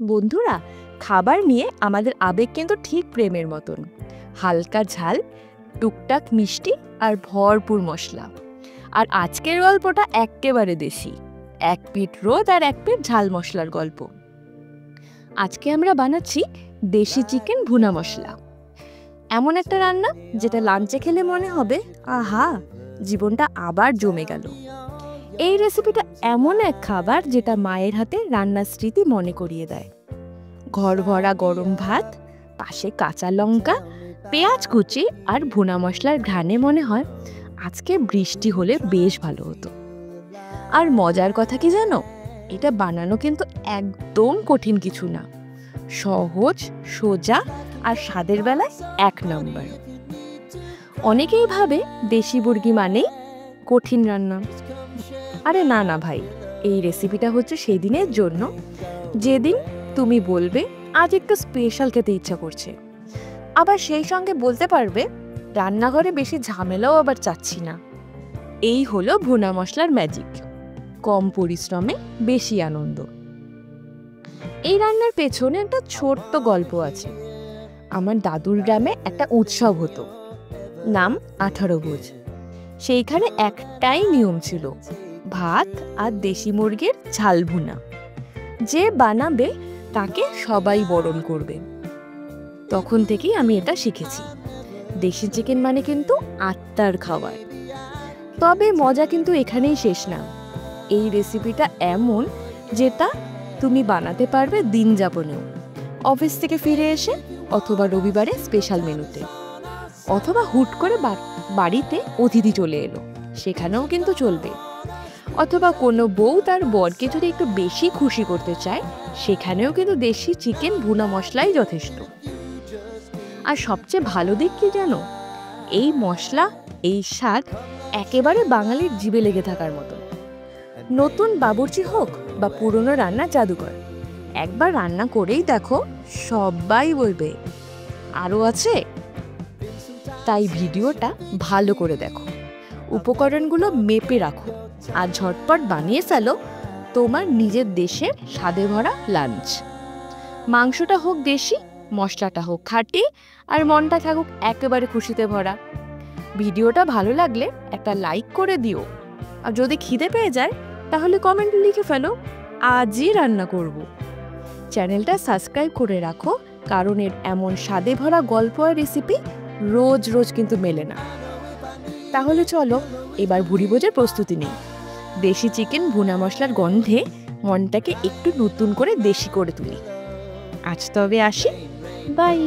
বন্ধুরা, খাবার নিয়ে আমাদের আবেগ কিন্তু ঠিক প্রেমের মতন। হালকা ঝাল, টুকটাক মিষ্টি আর ভরপুর মশলা। আর আজকের গল্পটা এক্কেবারে দেশি। এক পিঠ রোদ আর এক পিঠ ঝাল মশলার গল্প। আজকে আমরা বানাচ্ছি দেশি চিকেন ভুনা মশলা। এমন একটা রান্না যেটা লাঞ্চে খেলে মনে হবে আহা, জীবনটা আবার জমে গেল। এই রেসিপিটা এমন এক খাবার যেটা মায়ের হাতে রান্নার স্মৃতি মনে করিয়ে দেয়। ঘর ভরা গরম ভাত, পাশে কাঁচা লঙ্কা, পেঁয়াজ কুচি আর ভুনা মশলার ঘ্রাণে মনে হয় আজকে বৃষ্টি হলে বেশ ভালো হতো। আর মজার কথা কি জানো, এটা বানানো কিন্তু একদম কঠিন কিছু না। সহজ, সোজা আর স্বাদের বেলায় এক নম্বর। অনেকেই ভাবে দেশি মুরগি মানেই কঠিন রান্না। আরে না না ভাই, এই রেসিপিটা হচ্ছে সেই দিনের জন্য যেদিন তুমি বলবে আজ একটু স্পেশাল খেতে ইচ্ছা করছে। আবার সেই সঙ্গে বলতে পারবে রান্নাঘরে বেশি ঝামেলাও আবার চাচ্ছি না। এই হলো ভুনা মশলার ম্যাজিক। কম পরিশ্রমে বেশি আনন্দ। এই রান্নার পেছনে একটা ছোট্ট গল্প আছে। আমার দাদুর গ্রামে একটা উৎসব হতো, নাম 18 ভোজ। সেইখানে একটাই নিয়ম ছিল, ভাত আর দেশি মুরগির ঝাল ভুনা। যে বানাবে তাকে সবাই বরণ করবে। তখন থেকেই আমি এটা শিখেছি। দেশি চিকেন মানে কিন্তু আত্মার খাবার। তবে মজা কিন্তু এখানেই শেষ না। এই রেসিপিটা এমন যেটা তুমি বানাতে পারবে দিন যাপনেও, অফিস থেকে ফিরে এসে, অথবা রবিবারে স্পেশাল মেনুতে, অথবা হুট করে বাড়িতে অতিথি চলে এলো, সেখানেও কিন্তু চলবে। অথবা কোনো বউ তার বরকে যদি একটু বেশি খুশি করতে চায়, সেখানেও কিন্তু দেশি চিকেন ভুনা মশলাই যথেষ্ট। আর সবচেয়ে ভালো দিক কি জানো, এই মশলা, এই স্বাদ একেবারে বাঙালির জিভে লেগে থাকার মতো। নতুন বাবুর্চি হোক বা পুরনো রান্নার জাদুকর, একবার রান্না করেই দেখো, সবাই বলবে আরও আছে। তাই ভিডিওটা ভালো করে দেখো, উপকরণগুলো মেপে রাখো, আর ঝটপট বানিয়ে ফেলো তোমার নিজের দেশের স্বাদে ভরা লাঞ্চ। মাংসটা হোক দেশি, মশলাটা হোক খাঁটি, আর মনটা থাকুক একেবারে খুশিতে ভরা। ভিডিওটা ভালো লাগলে একটা লাইক করে দিও। আর যদি খিদে পেয়ে যায় তাহলে কমেন্টে লিখে ফেলো আজই রান্না করব। চ্যানেলটা সাবস্ক্রাইব করে রাখো, কারণ এর এমন স্বাদে ভরা গল্প আর রেসিপি রোজ রোজ কিন্তু মেলে না। তাহলে চলো এবার ভুরিভোজের প্রস্তুতি নিই। দেশি চিকেন ভুনা মশলার গন্ধে মনটাকে একটু নতুন করে দেশি করে তুলি। আজ তবে আসি, বাই।